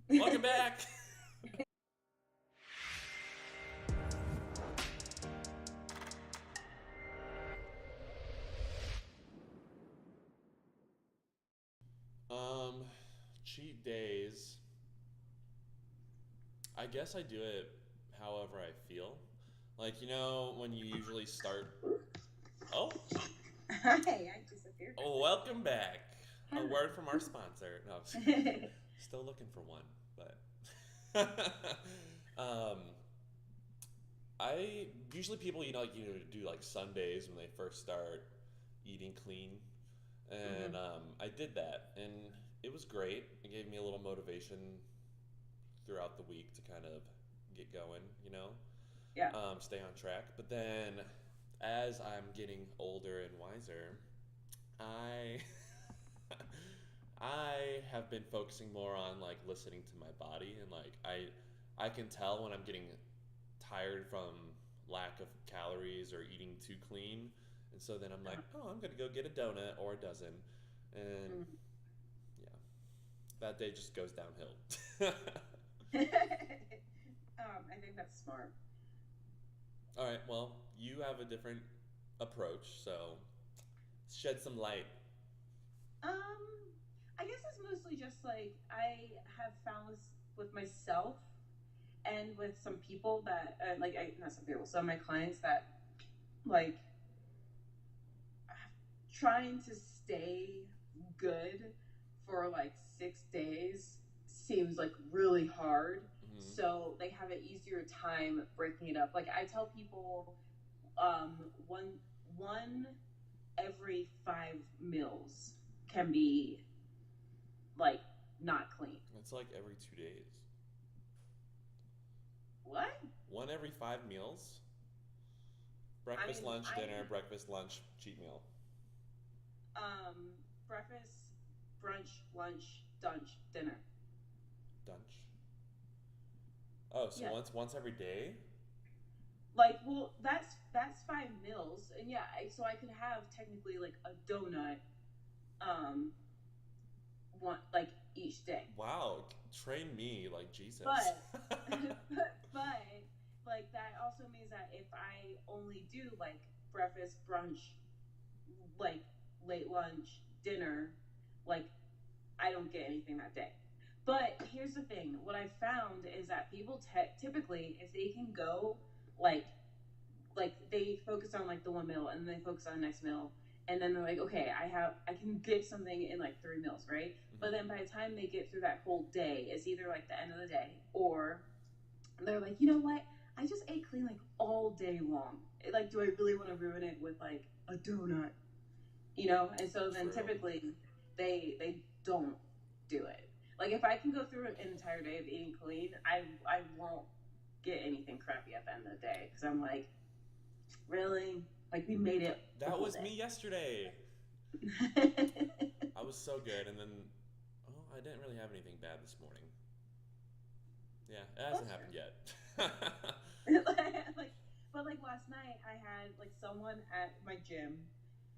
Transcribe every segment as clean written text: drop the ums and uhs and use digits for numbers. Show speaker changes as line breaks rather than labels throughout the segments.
Welcome back. Um, Cheat days. I guess I do it however I feel. Like, when you usually start. Oh,
Hi, I disappeared for a
oh,
second.
welcome back. A
Hi.
word from our sponsor. No, still looking for one, but. um, I usually people do like Sundays when they first start eating clean, and
Hmm.
I did that, and it was great. It gave me a little motivation throughout the week to kind of get going,
Yeah.
stay on track. But then, as I'm getting older and wiser, I I have been focusing more on like listening to my body, and like I can tell when I'm getting tired from lack of calories or eating too clean. And so then I'm like,
Uh-huh.
oh, I'm gonna go get a donut or a dozen, and
Mhm.
yeah, that day just goes downhill.
I think that's smart.
All right, well, you have a different approach, so shed some light.
Um, I guess it's mostly just like I have found this with myself and with some people that, not some people, some of my clients that, like, trying to stay good for like 6 days seems like really hard.
Hmm.
So they have an easier time breaking it up. Like I tell people, one every 5 meals can be like not clean.
It's like every 2 days.
What?
One every 5 meals.
I
Breakfast,
mean,
lunch, dinner, breakfast, lunch, cheat meal.
breakfast, brunch, lunch, lunch, dinner.
Dunch. Oh, so
Yeah.
once every day?
Like, well, that's 5 meals, and yeah, so I could have technically like a donut, um, one like each day.
Wow, train me like Jesus.
But, but like that also means that if I only do like breakfast, brunch, like late lunch, dinner, like I don't get anything that day. But here's the thing: what I found is that people typically, if they can go like they focus on like the one meal and then they focus on the next meal, and then they're like, okay, I can get something in like 3 meals, right? But
Hmm.
then by the time they get through that whole day, it's either like the end of the day, or they're like, you know what, I just ate clean like all day long, like do I really want to ruin it with like a donut, and so then
True.
typically they don't do it. Like if I can go through an entire day of eating clean, I won't get anything crappy at the end of the day, because I'm like, really? Like we made it the
That
whole
was
day.
me yesterday. I was so good, and then, oh, I didn't really have anything bad this morning. Yeah, it hasn't
That's
happened yet.
true. Like, but like last night, I had like someone at my gym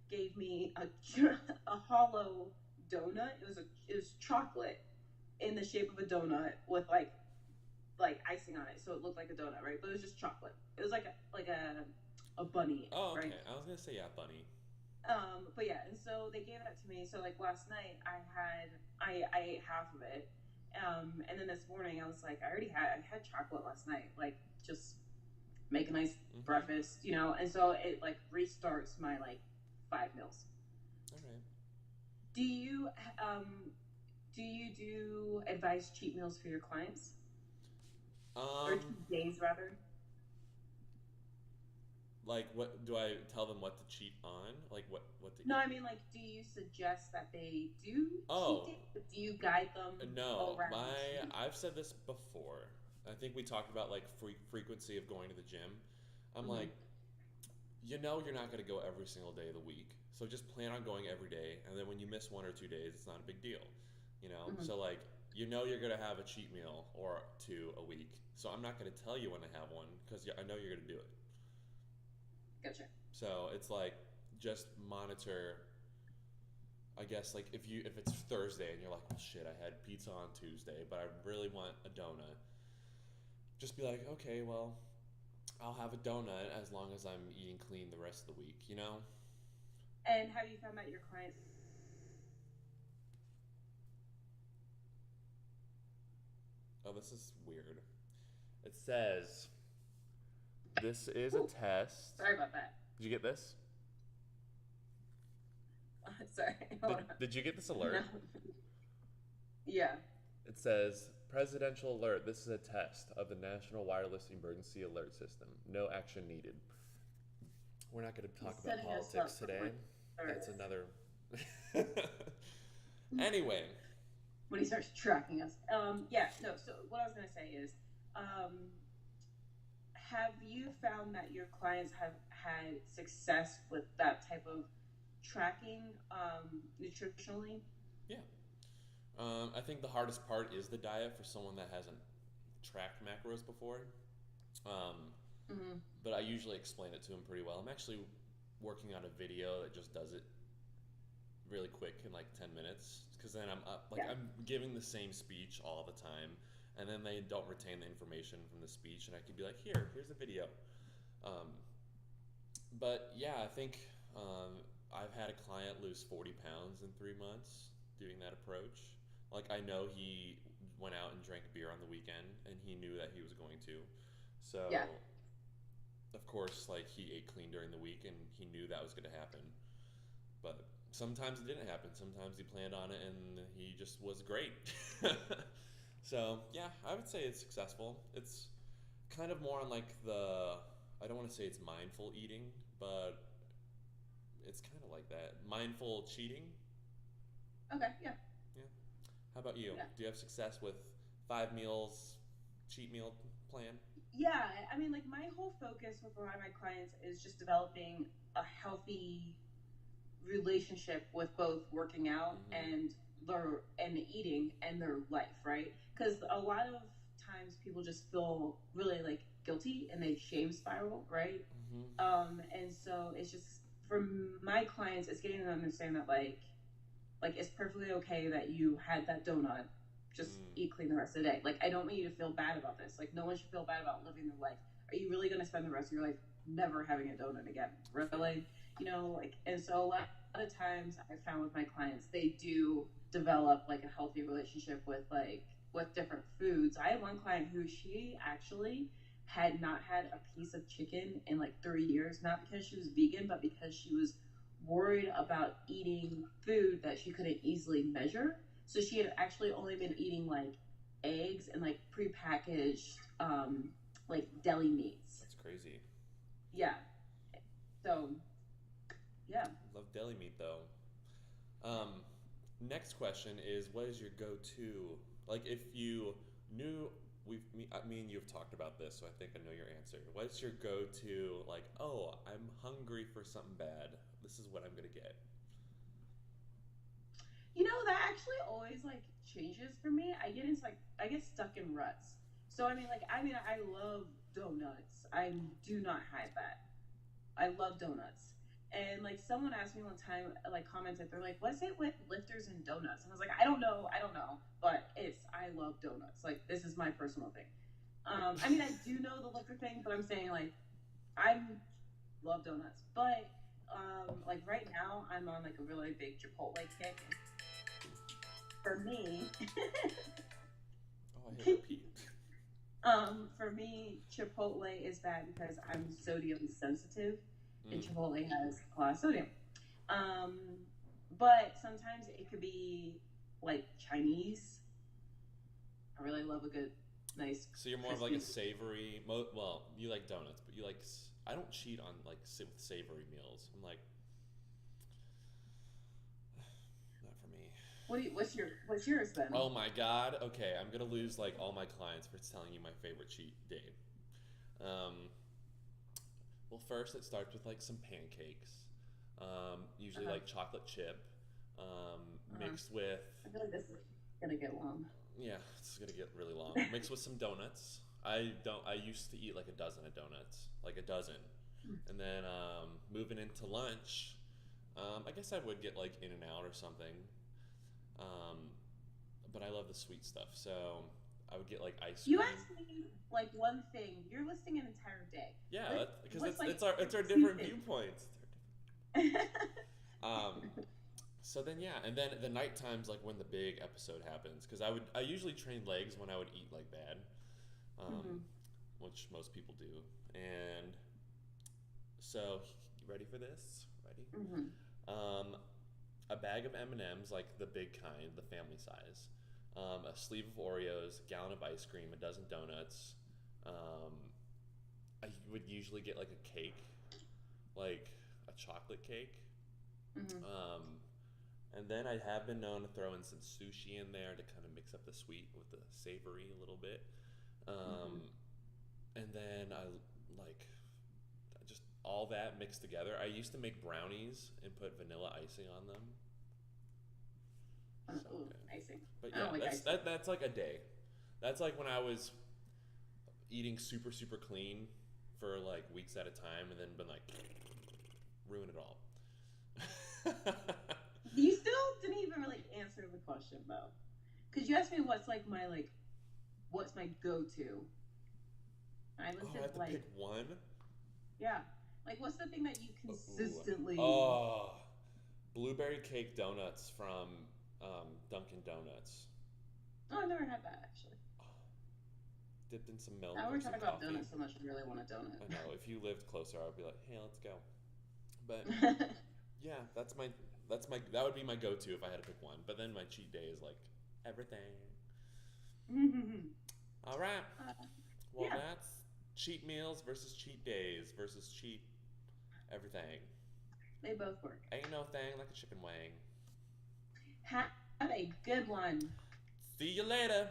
gave me a hollow donut. It was chocolate in the shape of a donut with like icing on it, so it looked like a donut, right? But it was just chocolate. It was like a bunny,
Oh,
right?
okay. I was gonna say yeah, bunny.
But yeah, and so they gave that to me. So like last night, I ate half of it, and then this morning I was like, I had chocolate last night, like just make a nice
Mm-hmm.
breakfast, and so it like restarts my like 5 meals.
All right.
Do you um do you do advice cheat meals for your clients, or
Um,
cheat days rather?
like, what do I tell them what to cheat on? Like, what to
No,
eat?
I mean, like, do you suggest that they do cheat
Oh,
days? Do you guide them
no.
around cheating?
I've said this before. I think we talked about like frequency of going to the gym. I'm
Hmm.
like, you're not going to go every single day of the week. So just plan on going every day. And then when you miss 1 or 2 days, it's not a big deal.
Hmm.
So like, you're going to have a cheat meal or two a week. So I'm not going to tell you when to have one because I know you're going to do it.
Gotcha.
So it's like, just monitor I guess like if it's Thursday and you're like, well, shit, I had pizza on Tuesday, but I really want a donut. Just be like, okay, well, I'll have a donut as long as I'm eating clean the rest of the week, you know?
And have you found that your clients?
Oh, this is weird. It says this is a
Ooh,
test.
sorry about that.
Did you get this?
Sorry.
Did,
Hold on.
did you get this
No.
alert?
Yeah.
It says presidential alert. This is a test of the National Wireless Emergency Alert System. No action needed. We're not going to talk about
Setting us
politics
up for
today.
when
That's another. Anyway,
he starts tracking us. Yeah. No. So what I was gonna say is, um, have you found that your clients have had success with that type of tracking nutritionally?
yeah. I think the hardest part is the diet for someone that hasn't tracked macros before. Um,
Mm-hmm.
but I usually explain it to them pretty well. I'm actually working on a video that just does it really quick in like 10 minutes because then I'm up, like
Yeah.
I'm giving the same speech all the time and then they don't retain the information from the speech and I could be like, here's the video. Um, but yeah, I think I've had a client lose 40 pounds in 3 months doing that approach. Like I know he went out and drank beer on the weekend and he knew that he was going to. So
Yeah.
of course, like he ate clean during the week and he knew that was going to happen. But sometimes it didn't happen. Sometimes he planned on it and he just was great. So yeah, I would say it's successful. It's kind of more on like I don't want to say it's mindful eating, but it's kind of like that. Mindful cheating.
Okay. Yeah.
Yeah. How about you?
Yeah.
Do you have success with 5 meals, cheat meal plan?
Yeah. I mean, like my whole focus with a lot of my clients is just developing a healthy relationship with both working out
Mm-hmm.
and eating and their life, right? Because a lot of times people just feel really like guilty and they shame spiral, right?
Mm-hmm.
And so it's just for my clients, it's getting them to understand that like it's perfectly okay that you had that donut. Just
Mm.
eat clean the rest of the day. Like I don't want you to feel bad about this. Like no one should feel bad about living their life. Are you really going to spend the rest of your life never having a donut again? Really? Like, and so a lot of times I found with my clients, they do develop like a healthy relationship with different foods. I had one client who she actually had not had a piece of chicken in like 3 years, not because she was vegan, but because she was worried about eating food that she couldn't easily measure. So she had actually only been eating like eggs and like prepackaged like deli meats.
That's crazy.
Yeah. So yeah.
Love deli meat though. Um, Next question is, what is your go-to? Like, if you knew me and you have talked about this, so I think I know your answer. What's your go-to? Like, oh, I'm hungry for something bad. This is what I'm gonna get.
That actually always like changes for me. I get stuck in ruts. So I love donuts. I do not hide that. I love donuts. And like someone asked me one time, like commented, they're like, "What's it with lifters and donuts?" And I was like, I don't know, but I love donuts. Like this is my personal thing. I do know the lifter thing, but I'm saying like I love donuts. But like right now, I'm on like a really big Chipotle kick. For me,
Oh, I hit repeat.
for me, Chipotle is bad because I'm sodium sensitive, and
Mm.
Chipotle has a lot of sodium. Um, but sometimes it could be like Chinese. I really love a good, nice,
So you're more of like a
crispy.
savory. Well, you like donuts, but you like. I don't cheat on like with savory meals. I'm like, not for me.
What's yours then?
Oh my god. Okay, I'm gonna lose like all my clients for telling you my favorite cheat day. Um, well, first it starts with like some pancakes, usually
Uh-huh.
like chocolate chip,
Uh-huh.
mixed with
I feel like this is gonna get long.
yeah, it's gonna get really long. Mixed with some donuts. I don't. I used to eat like a dozen of donuts, like a dozen, and then moving into lunch, I guess I would get like In and Out or something. Um, but I love the sweet stuff, so I would get like ice
You
cream.
asked me like one thing. You're listing an entire day.
Yeah,
What?
because
What's like
it's our
two
different
things?
viewpoints. Um, so then yeah, and then the night times like when the big episode happens, because I usually train legs when I would eat like bad, um,
Mhm.
which most people do, and so you ready for this? Ready?
Mhm.
Um, a bag of M&Ms, like the big kind, the family size, a sleeve of Oreos, a gallon of ice cream, a dozen donuts. Um, I would usually get like a cake, like a chocolate cake.
Mhm.
Um, and then I have been known to throw in some sushi in there to kind of mix up the sweet with the savory a little bit.
Mhm.
Um, and then I like just all that mixed together. I used to make brownies and put vanilla icing on them. So
Ooh,
good.
icing.
But
I
yeah,
don't like icing.
that's like a day. That's like when I was eating super clean for like weeks at a time, and then been like ruin it all.
You still didn't even really answer the question though, because you asked me what's like my like what's my go-to. I
Oh, I
listed
have to
like
pick one.
yeah, like what's the thing that you
Ooh.
consistently?
Oh, blueberry cake donuts from Dunkin' Donuts.
Oh, I've never had that actually.
Dipped in some milk
Now
or
we're
some
talking about
coffee.
donuts so much. I really want a
I know. If you lived closer, I would be like, hey, let's go. But
donut.
yeah, that would be my go-to if I had to pick one. But then my cheat day is like everything. All right. Well,
Yeah,
that's cheat meals versus cheat days versus cheat everything.
they both work.
Ain't no thing like a chicken wing.
Have a good one.
See you later.